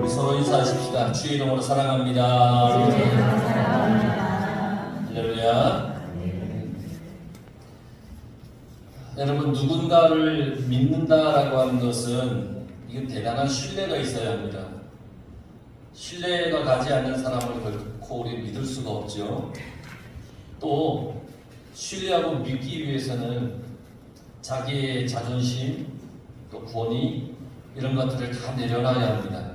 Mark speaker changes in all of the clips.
Speaker 1: 우리 서로 인사하십시다. 주의 이름으로 사랑합니다. 할렐루야. 여러분, 누군가를 믿는다라고 하는 것은 이건 대단한 신뢰가 있어야 합니다. 신뢰가 가지 않는 사람을 결코 우리 믿을 수가 없죠. 또 신뢰하고 믿기 위해서는 자기의 자존심, 또 권위 이런 것들을 다 내려놔야 합니다.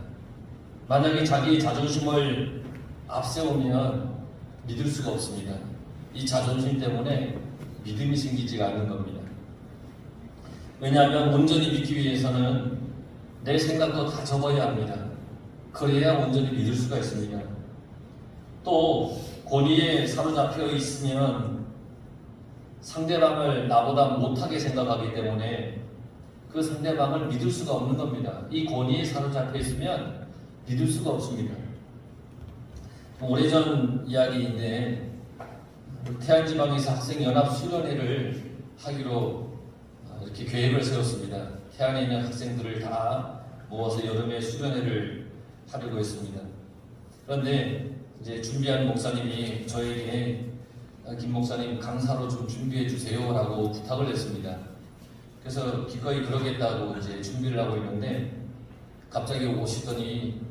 Speaker 1: 만약에 자기의 자존심을 앞세우면 믿을 수가 없습니다. 이 자존심 때문에 믿음이 생기지가 않는 겁니다. 왜냐하면 온전히 믿기 위해서는 내 생각도 다 접어야 합니다. 그래야 온전히 믿을 수가 있습니다. 또 권위에 사로잡혀 있으면 상대방을 나보다 못하게 생각하기 때문에 그 상대방을 믿을 수가 없는 겁니다. 이 권위에 사로잡혀 있으면 믿을 수가 없습니다. 오래전 이야기인데 태안지방에서 학생연합수련회를 하기로 이렇게 계획을 세웠습니다. 태안에 있는 학생들을 다 모아서 여름에 수련회를 하려고 했습니다. 그런데 이제 준비하는 목사님이 저에게 김 목사님 강사로 좀 준비해 주세요라고 부탁을 했습니다. 그래서 기꺼이 그러겠다고 이제 준비를 하고 있는데 갑자기 오시더니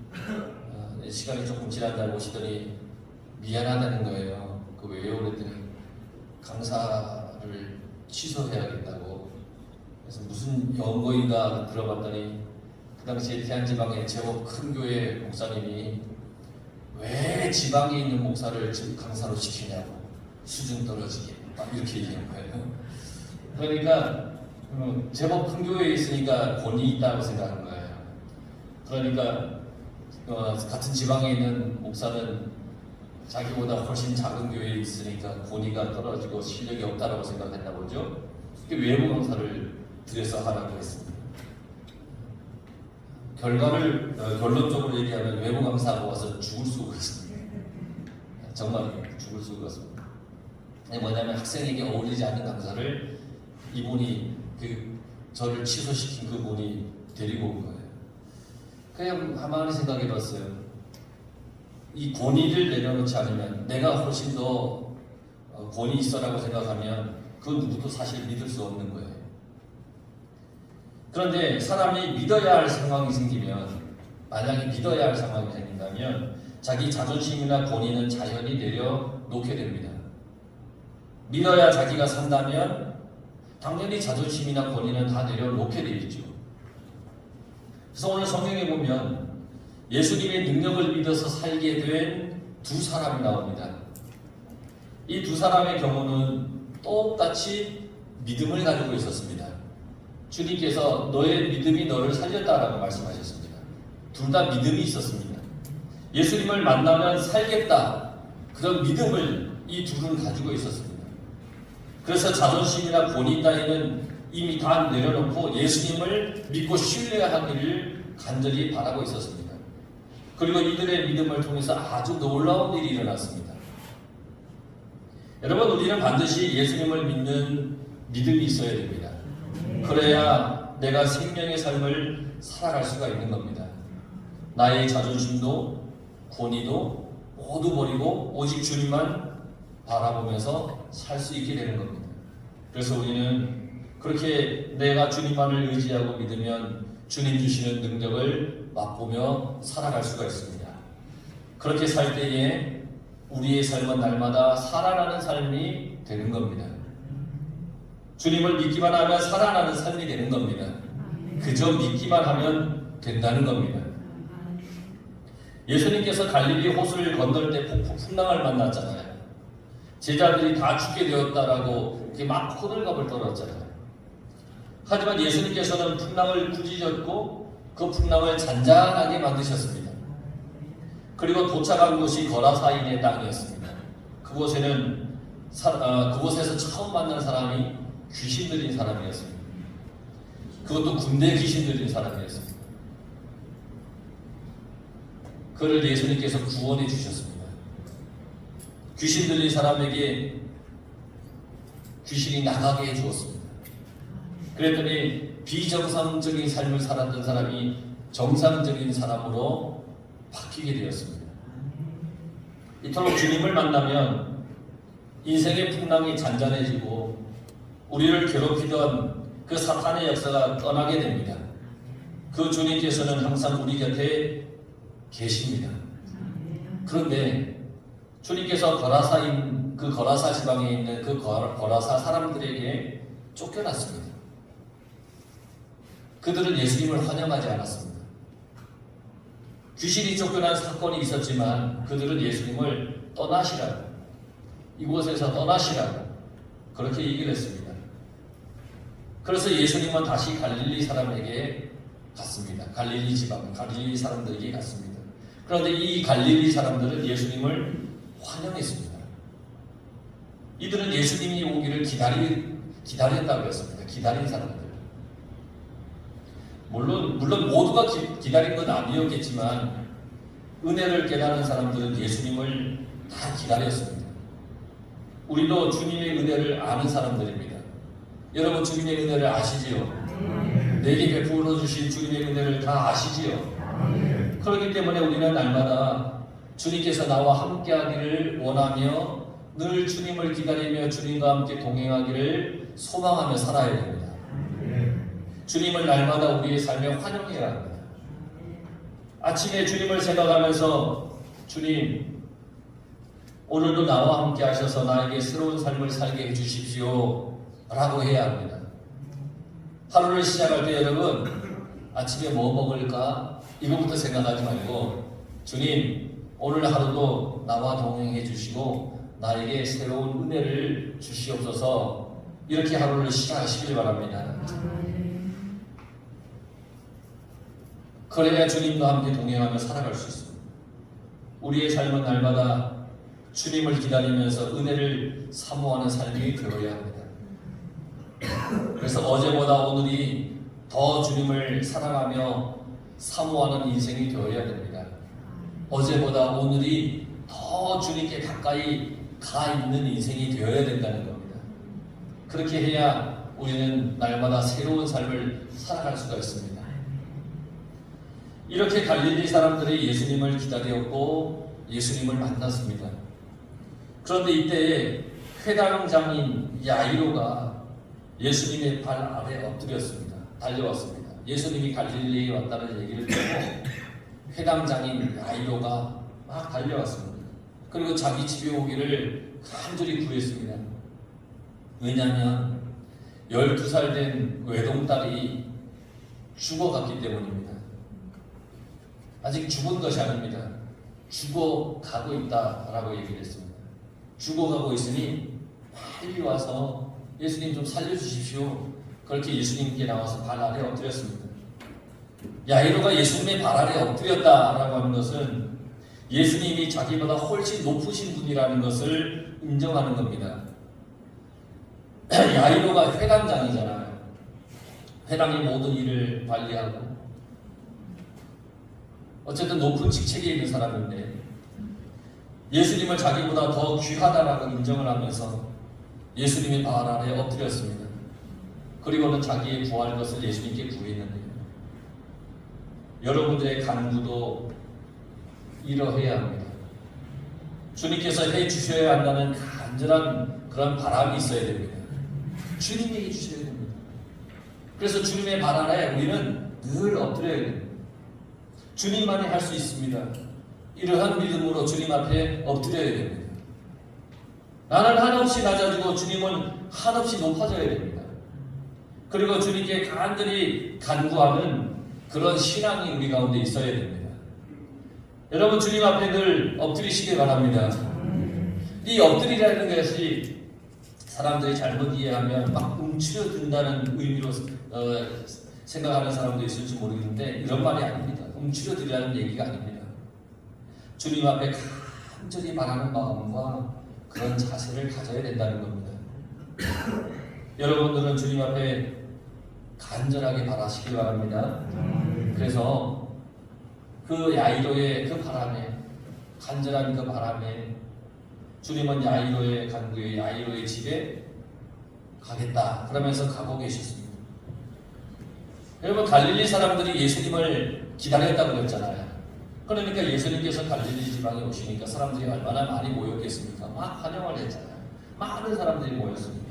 Speaker 1: 시간이 조금 지난 날 오시더니 미안하다는 거예요. 그 왜요? 그랬더니 강사를 취소해야겠다고. 그래서 무슨 연고인가 들어봤더니 그 당시에 태안지방에 제법 큰 교회 목사님이 왜 지방에 있는 목사를 지금 강사로 시키냐고, 수준 떨어지게 막 이렇게 얘기한 거예요. 그러니까 제법 큰 교회에 있으니까 권위 있다고 생각하는 거예요. 그러니까 같은 지방에 있는 목사는 자기보다 훨씬 작은 교회에 있으니까 권위가 떨어지고 실력이 없다라고 생각했나 보죠. 외부 강사를 들여서 하라고 했습니다. 결과를 결론적으로 얘기하면 외부 강사하고 와서 죽을 수가 있습니다. 정말 죽을 수가 있습니다. 뭐냐면 학생에게 어울리지 않는 강사를 이분이 저를 취소시킨 그분이 데리고 온 거예요. 그냥 가만히 생각해봤어요. 이 권위를 내려놓지 않으면, 내가 훨씬 더 권위 있어라고 생각하면 그 누구도 사실 믿을 수 없는 거예요. 그런데 사람이 믿어야 할 상황이 생기면, 만약에 믿어야 할 상황이 생긴다면 자기 자존심이나 권위는 자연히 내려놓게 됩니다. 믿어야 자기가 산다면 당연히 자존심이나 권위는 다 내려놓게 되어 있죠. 그래서 오늘 성경에 보면 예수님의 능력을 믿어서 살게 된 두 사람이 나옵니다. 이 두 사람의 경우는 똑같이 믿음을 가지고 있었습니다. 주님께서 너의 믿음이 너를 살렸다라고 말씀하셨습니다. 둘 다 믿음이 있었습니다. 예수님을 만나면 살겠다, 그런 믿음을 이 둘은 가지고 있었습니다. 그래서 자존심이나 권위 따위는 이미 다 내려놓고 예수님을 믿고 신뢰하기를 간절히 바라고 있었습니다. 그리고 이들의 믿음을 통해서 아주 놀라운 일이 일어났습니다. 여러분, 우리는 반드시 예수님을 믿는 믿음이 있어야 됩니다. 그래야 내가 생명의 삶을 살아갈 수가 있는 겁니다. 나의 자존심도 권위도 모두 버리고 오직 주님만 바라보면서 살 수 있게 되는 겁니다. 그래서 우리는 그렇게 내가 주님만을 의지하고 믿으면 주님 주시는 능력을 맛보며 살아갈 수가 있습니다. 그렇게 살 때에 우리의 삶은 날마다 살아나는 삶이 되는 겁니다. 주님을 믿기만 하면 살아나는 삶이 되는 겁니다. 그저 믿기만 하면 된다는 겁니다. 예수님께서 갈릴리 호수를 건널 때 풍랑을 만났잖아요. 제자들이 다 죽게 되었다라고 막 호들갑을 떨었잖아요. 하지만 예수님께서는 풍랑을 꾸짖었고 그 풍랑을 잔잔하게 만드셨습니다. 그리고 도착한 곳이 거라사인의 땅이었습니다. 그곳에서 처음 만난 사람이 귀신 들린 사람이었습니다. 그것도 군대 귀신 들린 사람이었습니다. 그를 예수님께서 구원해 주셨습니다. 귀신 들린 사람에게 귀신이 나가게 해주었습니다. 그랬더니 비정상적인 삶을 살았던 사람이 정상적인 사람으로 바뀌게 되었습니다. 이토록 주님을 만나면 인생의 풍랑이 잔잔해지고 우리를 괴롭히던 그 사탄의 역사가 떠나게 됩니다. 그 주님께서는 항상 우리 곁에 계십니다. 그런데 주님께서 거라사 지방에 있는 그 거라사 사람들에게 쫓겨났습니다. 그들은 예수님을 환영하지 않았습니다. 귀신이 쫓겨난 사건이 있었지만 그들은 예수님을 떠나시라고, 이곳에서 떠나시라고 그렇게 얘기를 했습니다. 그래서 예수님은 다시 갈릴리 사람에게 갔습니다. 갈릴리 지방, 갈릴리 사람들에게 갔습니다. 그런데 이 갈릴리 사람들은 예수님을 환영했습니다. 이들은 예수님이 오기를 기다렸다고 했습니다. 기다린 사람들. 물론 모두가 기다린 건 아니었겠지만 은혜를 깨달은 사람들은 예수님을 다 기다렸습니다. 우리도 주님의 은혜를 아는 사람들입니다. 여러분 주님의 은혜를 아시지요? 내게 베풀어 주신 주님의 은혜를 다 아시지요? 그렇기 때문에 우리는 날마다 주님께서 나와 함께하기를 원하며 늘 주님을 기다리며 주님과 함께 동행하기를 소망하며 살아야 됩니다. 주님을 날마다 우리의 삶에 환영해야 합니다. 아침에 주님을 생각하면서 주님, 오늘도 나와 함께 하셔서 나에게 새로운 삶을 살게 해주십시오 라고 해야 합니다. 하루를 시작할 때 여러분, 아침에 뭐 먹을까? 이것부터 생각하지 말고 주님, 오늘 하루도 나와 동행해 주시고 나에게 새로운 은혜를 주시옵소서, 이렇게 하루를 시작하시길 바랍니다. 그래야 주님과 함께 동행하며 살아갈 수 있습니다. 우리의 삶은 날마다 주님을 기다리면서 은혜를 사모하는 삶이 되어야 합니다. 그래서 어제보다 오늘이 더 주님을 사랑하며 사모하는 인생이 되어야 됩니다. 어제보다 오늘이 더 주님께 가까이 가 있는 인생이 되어야 된다는 겁니다. 그렇게 해야 우리는 날마다 새로운 삶을 살아갈 수가 있습니다. 이렇게 갈릴리 사람들이 예수님을 기다렸고 예수님을 만났습니다. 그런데 이때 회당장인 야이로가 예수님의 발 아래 엎드렸습니다. 달려왔습니다. 예수님이 갈릴리에 왔다는 얘기를 듣고 회당장인 야이로가 막 달려왔습니다. 그리고 자기 집에 오기를 간절히 구했습니다. 왜냐하면 12살 된 외동딸이 죽어갔기 때문입니다. 아직 죽은 것이 아닙니다. 죽어가고 있다라고 얘기를 했습니다. 죽어가고 있으니 빨리 와서 예수님 좀 살려주십시오. 그렇게 예수님께 나와서 발 아래 엎드렸습니다. 야이로가 예수님의 발 아래 엎드렸다라고 하는 것은 예수님이 자기보다 훨씬 높으신 분이라는 것을 인정하는 겁니다. 야이로가 회당장이잖아요. 회당의 모든 일을 관리하고 어쨌든 높은 직책에 있는 사람인데 예수님을 자기보다 더 귀하다라고 인정을 하면서 예수님의 발 아래 엎드렸습니다. 그리고는 자기의 구할 것을 예수님께 구했는데요. 여러분들의 간구도 이러해야 합니다. 주님께서 해주셔야 한다는 간절한 그런 바람이 있어야 됩니다. 주님이 해주셔야 됩니다. 그래서 주님의 발 아래 우리는 늘 엎드려야 됩니다. 주님만이 할 수 있습니다. 이러한 믿음으로 주님 앞에 엎드려야 됩니다. 나는 한없이 낮아지고 주님은 한없이 높아져야 됩니다. 그리고 주님께 간절히 간구하는 그런 신앙이 우리 가운데 있어야 됩니다. 여러분 주님 앞에 늘 엎드리시길 바랍니다. 이 엎드리라는 것이 사람들이 잘못 이해하면 막 움츠려든다는 의미로 생각하는 사람도 있을지 모르겠는데 이런 말이 아닙니다. 움츠려들이라는 얘기가 아닙니다. 주님 앞에 간절히 바라는 마음과 그런 자세를 가져야 된다는 겁니다. 여러분들은 주님 앞에 간절하게 바라시기 바랍니다. 그래서 그 야이로의 그 바람에, 간절한 그 바람에 주님은 야이로의 간구에 야이로의 집에 가겠다 그러면서 가고 계셨습니다. 여러분 갈릴리 사람들이 예수님을 기다렸다고 했잖아요. 그러니까 예수님께서 갈릴리 지방에 오시니까 사람들이 얼마나 많이 모였겠습니까? 막 환영을 했잖아요. 많은 사람들이 모였습니다.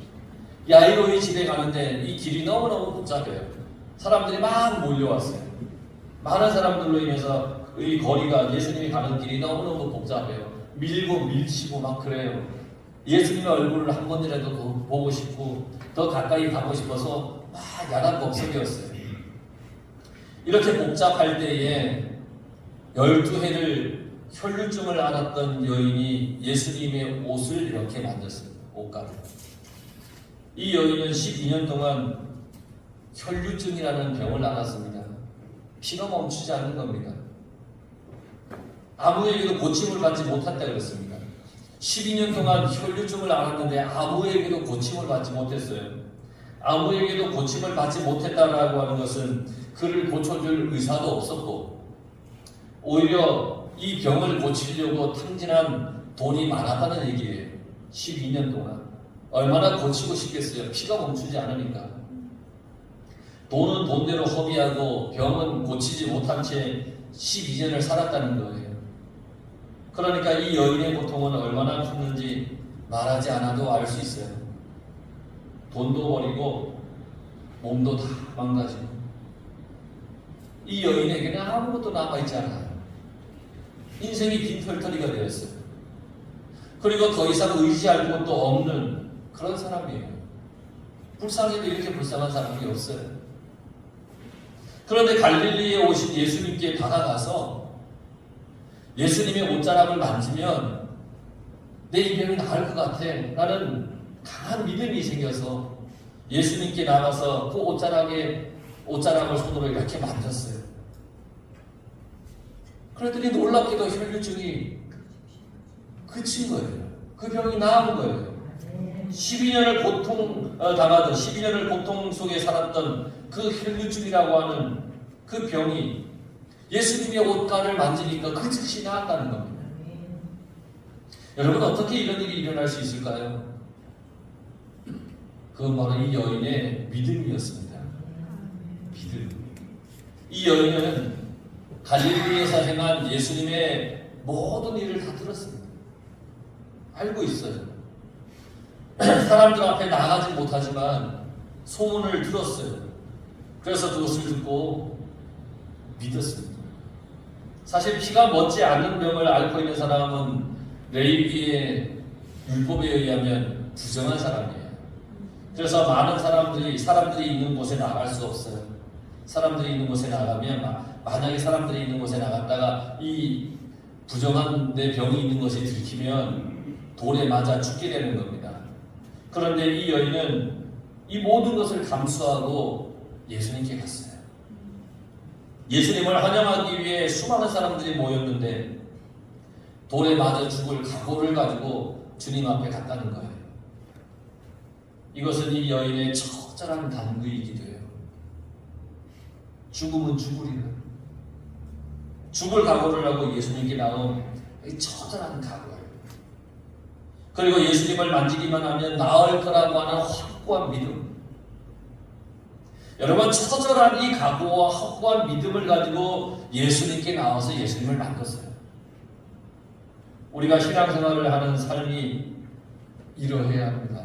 Speaker 1: 야이로의 집에 가는데 이 길이 너무너무 복잡해요. 사람들이 막 몰려왔어요. 많은 사람들로 인해서 이 거리가, 예수님이 가는 길이 너무너무 복잡해요. 밀고 밀치고 막 그래요. 예수님의 얼굴을 한 번이라도 더 보고 싶고 더 가까이 가고 싶어서 막 야단법석이었어요. 이렇게 복잡할 때에 12해를 혈류증을 앓았던 여인이 예수님의 옷을 이렇게 만졌어요. 옷가루. 이 여인은 12년 동안 혈류증이라는 병을 앓았습니다. 피가 멈추지 않는 겁니다. 아무에게도 고침을 받지 못했다 그랬습니다. 12년 동안 혈류증을 앓았는데 아무에게도 고침을 받지 못했어요. 아무에게도 고침을 받지 못했다라고 하는 것은 그를 고쳐줄 의사도 없었고 오히려 이 병을 고치려고 탕진한 돈이 많았다는 얘기예요. 12년 동안. 얼마나 고치고 싶겠어요. 피가 멈추지 않으니까. 돈은 돈대로 허비하고 병은 고치지 못한 채 12년을 살았다는 거예요. 그러니까 이 여인의 고통은 얼마나 컸는지 말하지 않아도 알 수 있어요. 돈도 버리고 몸도 다 망가지고 이 여인에게는 아무것도 남아있지 않아요. 인생이 빈털터리가 되었어요. 그리고 더 이상 의지할 곳도 없는 그런 사람이에요. 불쌍해도 이렇게 불쌍한 사람이 없어요. 그런데 갈릴리에 오신 예수님께 다가가서 예수님의 옷자락을 만지면 내 이 병이 나을 것 같아 라는 강한 믿음이 생겨서 예수님께 나가서 그 옷자락을 손으로 이렇게 만졌어요. 그랬더니 놀랍게도 혈류증이 그친 거예요. 그 병이 나은 거예요. 12년을 당하던 12년을 고통 속에 살았던 그 혈류증이라고 하는 그 병이 예수님의 옷가를 만지니까 그 즉시 나았다는 겁니다. 여러분 어떻게 이런 일이 일어날 수 있을까요? 그건 바로 이 여인의 믿음이었습니다. 믿음. 이 여인은 갈릴리에서 행한 예수님의 모든 일을 다 들었습니다. 알고 있어요. 사람들 앞에 나가지 못하지만 소문을 들었어요. 그래서 그것을 듣고 믿었습니다. 사실 피가 멎지 않는 병을 앓고 있는 사람은 레위기의 율법에 의하면 부정한 사람이에요. 그래서 많은 사람들이 있는 곳에 나갈 수 없어요. 사람들이 있는 곳에 나가면 만약에 사람들이 있는 곳에 나갔다가 이 부정한 내 병이 있는 것이 들키면 돌에 맞아 죽게 되는 겁니다. 그런데 이 여인은 이 모든 것을 감수하고 예수님께 갔어요. 예수님을 환영하기 위해 수많은 사람들이 모였는데 돌에 맞아 죽을 각오를 가지고 주님 앞에 갔다는 거예요. 이것은 이 여인의 처절한 간구이기도 해요. 죽음은 죽으리라. 죽을 각오를 하고 예수님께 나온 이 처절한 각오예요. 그리고 예수님을 만지기만 하면 나을 거라고 하는 확고한 믿음. 여러분 처절한 이 각오와 확고한 믿음을 가지고 예수님께 나와서 예수님을 만졌어요. 우리가 신앙생활을 하는 삶이 이러해야 합니다.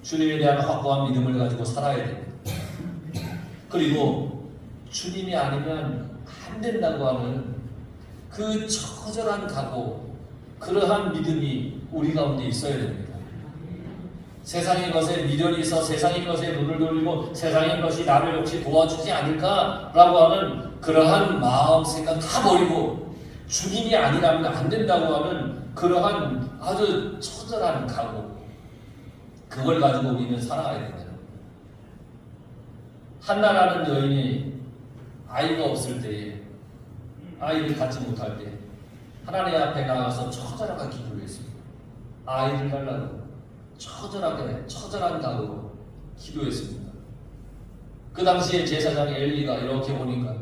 Speaker 1: 주님에 대한 확고한 믿음을 가지고 살아야 됩니다. 그리고 주님이 아니면 안 된다고 하는 그 처절한 각오, 그러한 믿음이 우리 가운데 있어야 됩니다. 세상의 것에 미련이 있어 세상의 것에 눈을 돌리고 세상의 것이 나를 혹시 도와주지 않을까라고 하는 그러한 마음, 생각 다 버리고 주님이 아니라면 안 된다고 하는 그러한 아주 처절한 각오, 그걸 가지고 우리는 살아가야 된다. 한나라는 여인이 아이가 없을 때에, 아이를 갖지 못할 때 하나님 앞에 나가서 처절하게 기도를 했습니다. 아이를 달라고 처절한 각오로 기도했습니다. 그 당시에 제사장 엘리가 이렇게 보니까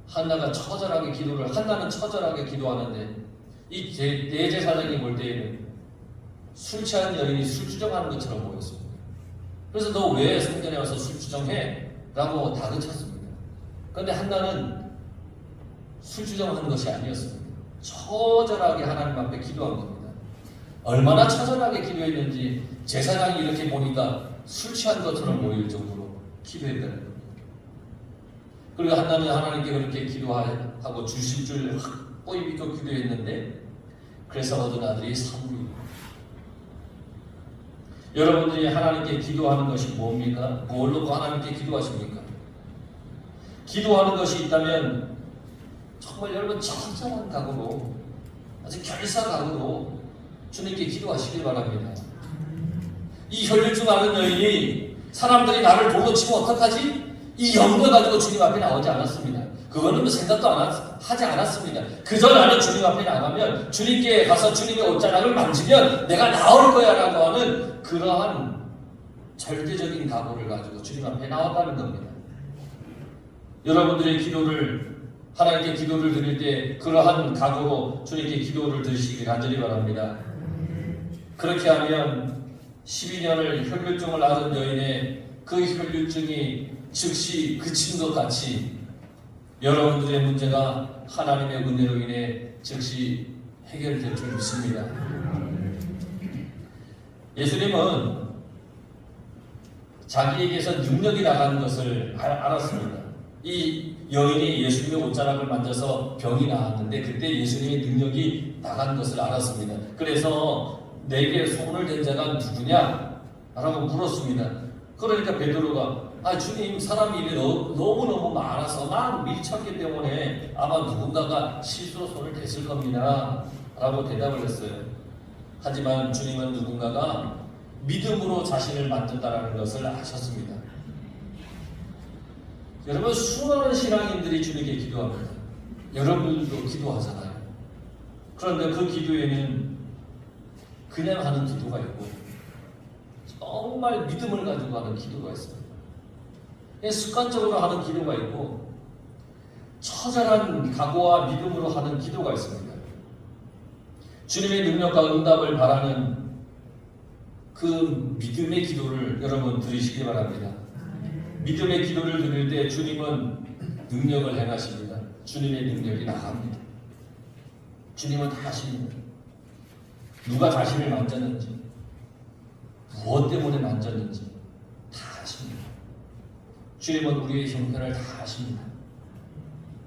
Speaker 1: 한나는 처절하게 기도하는데 이 대제사장이 볼 때에는 술 취한 여인이 술주정하는 것처럼 보였습니다. 그래서 너 왜 성전에 와서 술주정해? 라고 다그쳤습니다. 그런데 한나는 술주정하는 것이 아니었습니다. 처절하게 하나님 앞에 기도한 겁니다. 얼마나 처절하게 기도했는지 제사장이 이렇게 보니까 술 취한 것처럼 보일 정도로 기도했다는 겁니다. 그리고 한나는 하나님께 그렇게 기도하고 주실 줄 확고히 믿고 기도했는데 그래서 얻은 아들이 사무엘입니다. 여러분들이 하나님께 기도하는 것이 뭡니까? 뭘 놓고 하나님께 기도하십니까? 기도하는 것이 있다면 정말 여러분 처절한 각오로 아주 결사각오로 주님께 기도하시길 바랍니다. 이 혈류증 앓은 여인이 사람들이 나를 돌로 치고 어떡하지? 이 염려 가지고 주님 앞에 나오지 않았습니다. 그거는 생각도 하지 않았습니다. 그저 나는 주님 앞에 나가면 주님께 가서 주님의 옷자락을 만지면 내가 나올 거야 라고 하는 그러한 절대적인 각오를 가지고 주님 앞에 나왔다는 겁니다. 여러분들의 기도를 하나님께 기도를 드릴 때 그러한 각오로 주님께 기도를 드리시길 간절히 바랍니다. 그렇게 하면 12년을 혈류증을 앓은 여인의 그 혈류증이 즉시 그친 것 같이 여러분들의 문제가 하나님의 은혜로 인해 즉시 해결될 줄 믿습니다. 예수님은 자기에게서 능력이 나가는 것을 알았습니다. 이 여인이 예수님의 옷자락을 만져서 병이 나았는데 그때 예수님의 능력이 나간 것을 알았습니다. 그래서 내게 손을 댄 자가 누구냐? 라고 물었습니다. 그러니까 베드로가 주님 사람이 너무너무 많아서 막 밀착기 때문에 아마 누군가가 실수로 손을 댔을 겁니다. 라고 대답을 했어요. 하지만 주님은 누군가가 믿음으로 자신을 만든다는 것을 아셨습니다. 여러분 수많은 신앙인들이 주님께 기도합니다. 여러분들도 기도하잖아요. 그런데 그 기도에는 그냥 하는 기도가 있고 정말 믿음을 가지고 하는 기도가 있습니다. 습관적으로 하는 기도가 있고 처절한 각오와 믿음으로 하는 기도가 있습니다. 주님의 능력과 응답을 바라는 그 믿음의 기도를 여러분 드리시기 바랍니다. 믿음의 기도를 드릴 때 주님은 능력을 행하십니다. 주님의 능력이 나갑니다. 주님은 다 아십니다. 누가 자신을 만졌는지 무엇 때문에 만졌는지 다 아십니다. 주님은 우리의 형편을 다 아십니다.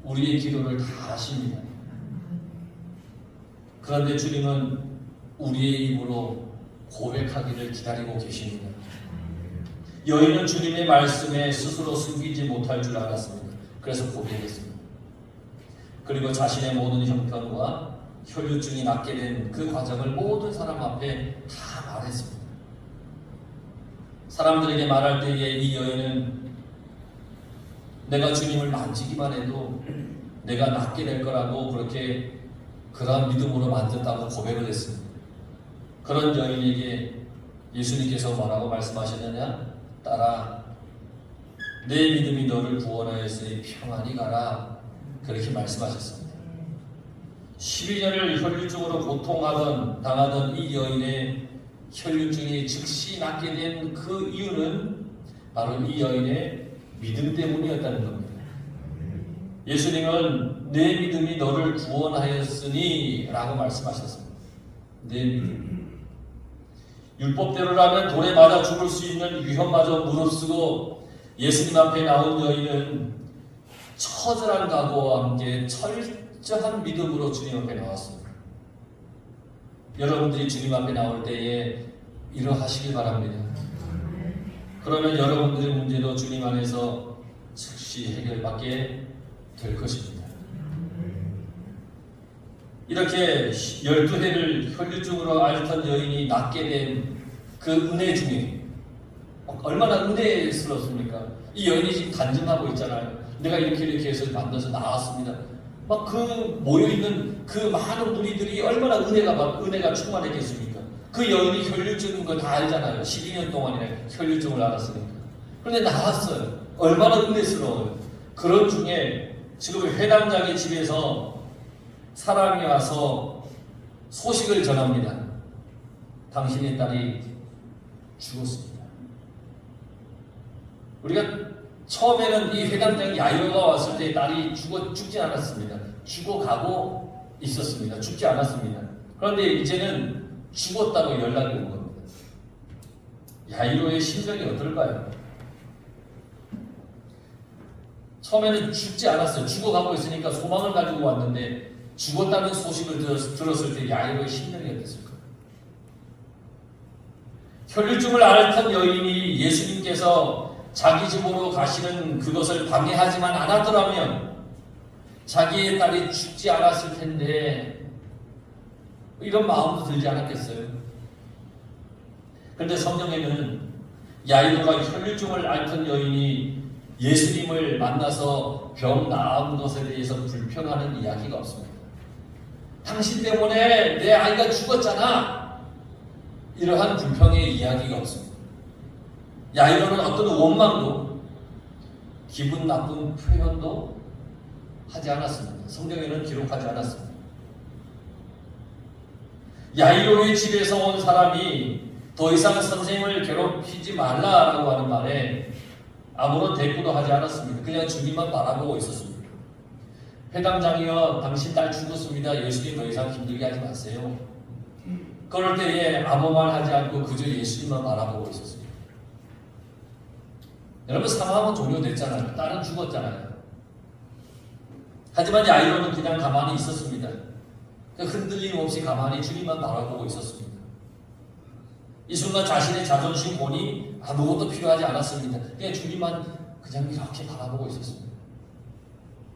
Speaker 1: 우리의 기도를 다 아십니다. 그런데 주님은 우리의 입으로 고백하기를 기다리고 계십니다. 여인은 주님의 말씀에 스스로 숨기지 못할 줄 알았습니다. 그래서 고백했습니다. 그리고 자신의 모든 형편과 혈류증이 낫게 된 그 과정을 모든 사람 앞에 다 말했습니다. 사람들에게 말할 때에 이 여인은 내가 주님을 만지기만 해도 내가 낫게 될 거라고 그렇게 그러한 믿음으로 만졌다고 고백을 했습니다. 그런 여인에게 예수님께서 뭐라고 말씀하셨느냐? 딸아, 내 믿음이 너를 구원하였으니 평안히 가라. 그렇게 말씀하셨습니다. 12년을 혈류증으로 당하던 이 여인의 혈류증이 즉시 낫게 된 그 이유는 바로 이 여인의 믿음 때문이었다는 겁니다. 예수님은 내 믿음이 너를 구원하였으니 라고 말씀하셨습니다. 내 믿음. 율법대로라면 돌에 맞아 죽을 수 있는 위험마저 무릅쓰고 예수님 앞에 나온 여인은 처절한 각오와 함께 철저한 믿음으로 주님 앞에 나왔습니다. 여러분들이 주님 앞에 나올 때에 이러하시길 바랍니다. 그러면 여러분들의 문제도 주님 안에서 즉시 해결받게 될 것입니다. 이렇게 12해를 혈류증으로 앓던 여인이 낫게 된 그 은혜 중에 얼마나 은혜스럽습니까? 이 여인이 지금 간증하고 있잖아요. 내가 이렇게 해서 만나서 나왔습니다. 막 그 모여있는 그 많은 무리들이 얼마나 은혜가 충만했겠습니까? 그 여인이 혈류증인 거 다 알잖아요. 12년 동안이나 혈류증을 앓았으니까. 그런데 나왔어요. 얼마나 은혜스러워요. 그런 중에 지금 회당장의 집에서 사람이 와서 소식을 전합니다. 당신의 딸이 죽었습니다. 우리가 처음에는 이 회당장 야이로가 왔을 때 딸이 죽지 않았습니다. 죽어가고 있었습니다. 죽지 않았습니다. 그런데 이제는 죽었다고 연락이 온 겁니다. 야이로의 심정이 어떨까요? 처음에는 죽지 않았어요. 죽어가고 있으니까 소망을 가지고 왔는데 죽었다는 소식을 들었을 때 야이로의 심정이 어땠을까요? 혈류증을 앓던 여인이 예수님께서 자기 집으로 가시는 그것을 방해하지만 않았더라면 자기의 딸이 죽지 않았을 텐데 이런 마음도 들지 않았겠어요? 그런데 성경에는 야이로가 혈류증을 앓던 여인이 예수님을 만나서 병 나은 것에 대해서 불평하는 이야기가 없습니다. 당신 때문에 내 아이가 죽었잖아. 이러한 불평의 이야기가 없습니다. 야이로는 어떤 원망도 기분 나쁜 표현도 하지 않았습니다. 성경에는 기록하지 않았습니다. 야이로의 집에서 온 사람이 더 이상 선생님을 괴롭히지 말라라고 하는 말에 아무런 대꾸도 하지 않았습니다. 그냥 주님만 바라보고 있었습니다. 회당장이여, 당신 딸 죽었습니다. 예수님 더 이상 힘들게 하지 마세요. 그럴 때에 아무 말 하지 않고 그저 예수님만 바라보고 있었습니다. 여러분, 상황은 종료됐잖아요. 딸은 죽었잖아요. 하지만 야이로는 그냥 가만히 있었습니다. 흔들림 없이 가만히 주님만 바라보고 있었습니다. 이 순간 자신의 자존심, 본이 아무것도 필요하지 않았습니다. 그냥 주님만 그냥 이렇게 바라보고 있었습니다.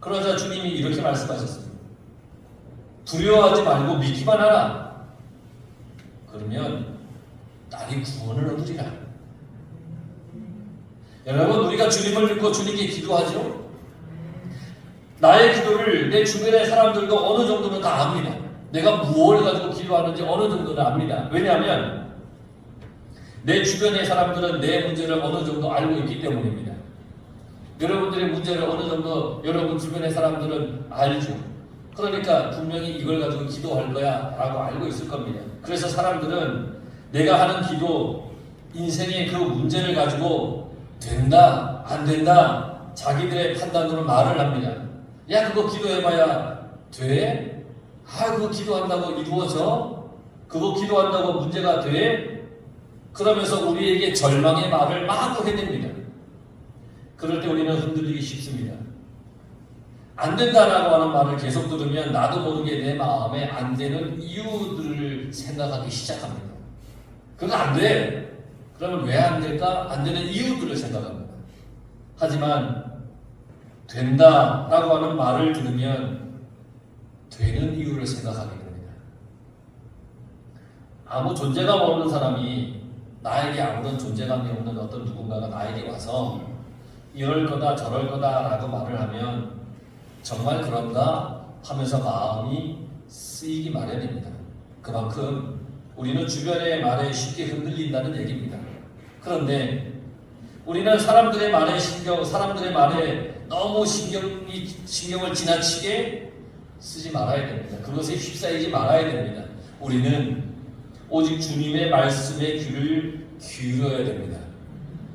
Speaker 1: 그러자 주님이 이렇게 말씀하셨습니다. 두려워하지 말고 믿기만 하라. 그러면 딸이 구원을 얻으리라. 여러분, 우리가 주님을 믿고 주님께 기도하죠? 나의 기도를 내 주변의 사람들도 어느 정도는 다 압니다. 내가 무엇을 가지고 기도하는지 어느 정도는 압니다. 왜냐하면 내 주변의 사람들은 내 문제를 어느 정도 알고 있기 때문입니다. 여러분들의 문제를 어느 정도 여러분 주변의 사람들은 알죠. 그러니까 분명히 이걸 가지고 기도할 거야 라고 알고 있을 겁니다. 그래서 사람들은 내가 하는 기도, 인생의 그 문제를 가지고 된다, 안 된다, 자기들의 판단으로 말을 합니다. 야, 그거 기도해봐야 돼? 아, 그거 기도한다고 이루어져? 그거 기도한다고 문제가 돼? 그러면서 우리에게 절망의 말을 마구 해댑니다. 그럴 때 우리는 흔들리기 쉽습니다. 안 된다라고 하는 말을 계속 들으면 나도 모르게 내 마음에 안 되는 이유들을 생각하기 시작합니다. 그거 안 돼. 그러면 왜 안 될까? 안 되는 이유들을 생각합니다. 하지만 된다라고 하는 말을 들으면 되는 이유를 생각하게 됩니다. 아무 존재감 없는 사람이 나에게 아무런 존재감이 없는 어떤 누군가가 나에게 와서 이럴 거다 저럴 거다 라고 말을 하면 정말 그런가 하면서 마음이 쓰이기 마련입니다. 그만큼 우리는 주변의 말에 쉽게 흔들린다는 얘기입니다. 그런데 우리는 사람들의 말에 사람들의 말에 너무 신경을 지나치게 쓰지 말아야 됩니다. 그것에 휩싸이지 말아야 됩니다. 우리는 오직 주님의 말씀에 귀를 기울여야 됩니다.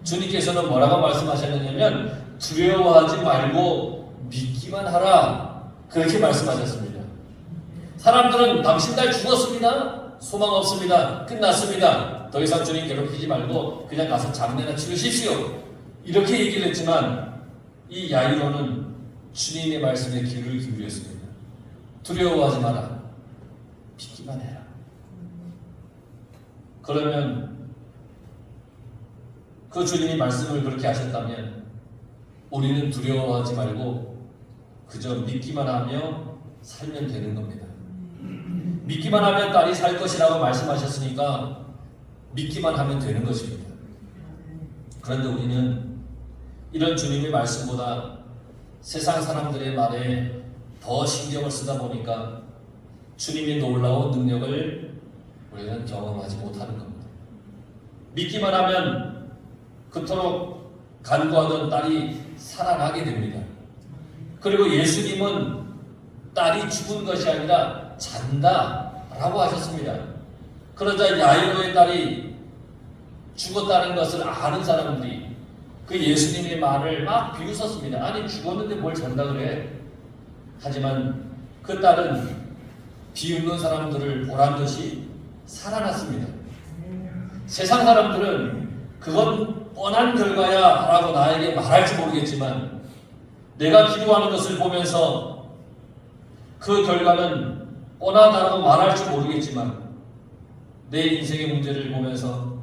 Speaker 1: 주님께서는 뭐라고 말씀하셨느냐면 두려워하지 말고 믿기만 하라, 그렇게 말씀하셨습니다. 사람들은 당신 딸 죽었습니다. 소망 없습니다. 끝났습니다. 더 이상 주님 괴롭히지 말고 그냥 가서 장례나 치르십시오. 이렇게 얘기를 했지만 이 야이로는 주님의 말씀에 귀를 기울였습니다. 두려워하지 마라. 믿기만 해라. 그러면 그 주님이 말씀을 그렇게 하셨다면 우리는 두려워하지 말고 그저 믿기만 하며 살면 되는 겁니다. 믿기만 하면 딸이 살 것이라고 말씀하셨으니까 믿기만 하면 되는 것입니다. 그런데 우리는 이런 주님의 말씀보다 세상 사람들의 말에 더 신경을 쓰다 보니까 주님의 놀라운 능력을 우리는 경험하지 못하는 겁니다. 믿기만 하면 그토록 간구하던 딸이 살아나게 됩니다. 그리고 예수님은 딸이 죽은 것이 아니라 잔다 라고 하셨습니다. 그러자 야이로의 딸이 죽었다는 것을 아는 사람들이 그 예수님의 말을 막 비웃었습니다. 아니 죽었는데 뭘 잔다 그래. 하지만 그 딸은 비웃는 사람들을 보란 듯이 살아났습니다. 세상 사람들은 그건 뻔한 결과야 라고 나에게 말할지 모르겠지만 내가 기도하는 것을 보면서 그 결과는 뻔하다고 말할지 모르겠지만 내 인생의 문제를 보면서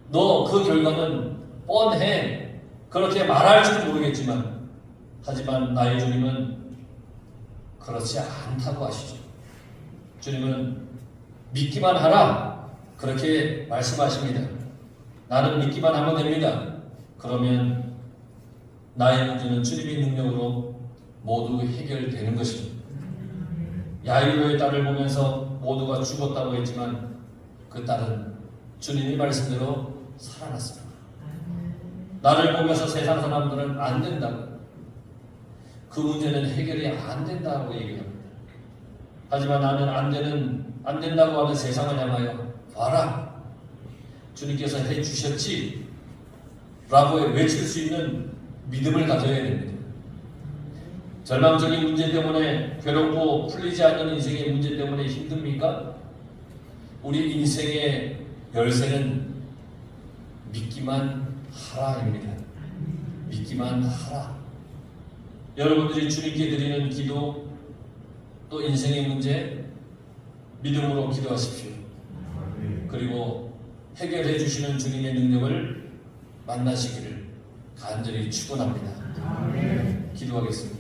Speaker 1: 너 그 결과는 뻔해 그렇게 말할지도 모르겠지만 하지만 나의 주님은 그렇지 않다고 하시죠. 주님은 믿기만 하라 그렇게 말씀하십니다. 나는 믿기만 하면 됩니다. 그러면 나의 문제는 주님의 능력으로 모두 해결되는 것입니다. 야이로의 딸을 보면서 모두가 죽었다고 했지만 그 딸은 주님의 말씀대로 살아났습니다. 나를 보면서 세상 사람들은 안 된다고 그 문제는 해결이 안 된다고 얘기합니다. 하지만 나는 안 된다고 하는 세상을 향하여 봐라 주님께서 해주셨지 라고 외칠 수 있는 믿음을 가져야 됩니다. 절망적인 문제 때문에 괴롭고 풀리지 않는 인생의 문제 때문에 힘듭니까? 우리 인생의 열쇠는 믿기만 하라입니다. 믿기만 하라. 여러분들이 주님께 드리는 기도 또 인생의 문제 믿음으로 기도하십시오. 그리고 해결해 주시는 주님의 능력을 만나시기를 간절히 축원합니다. 기도하겠습니다.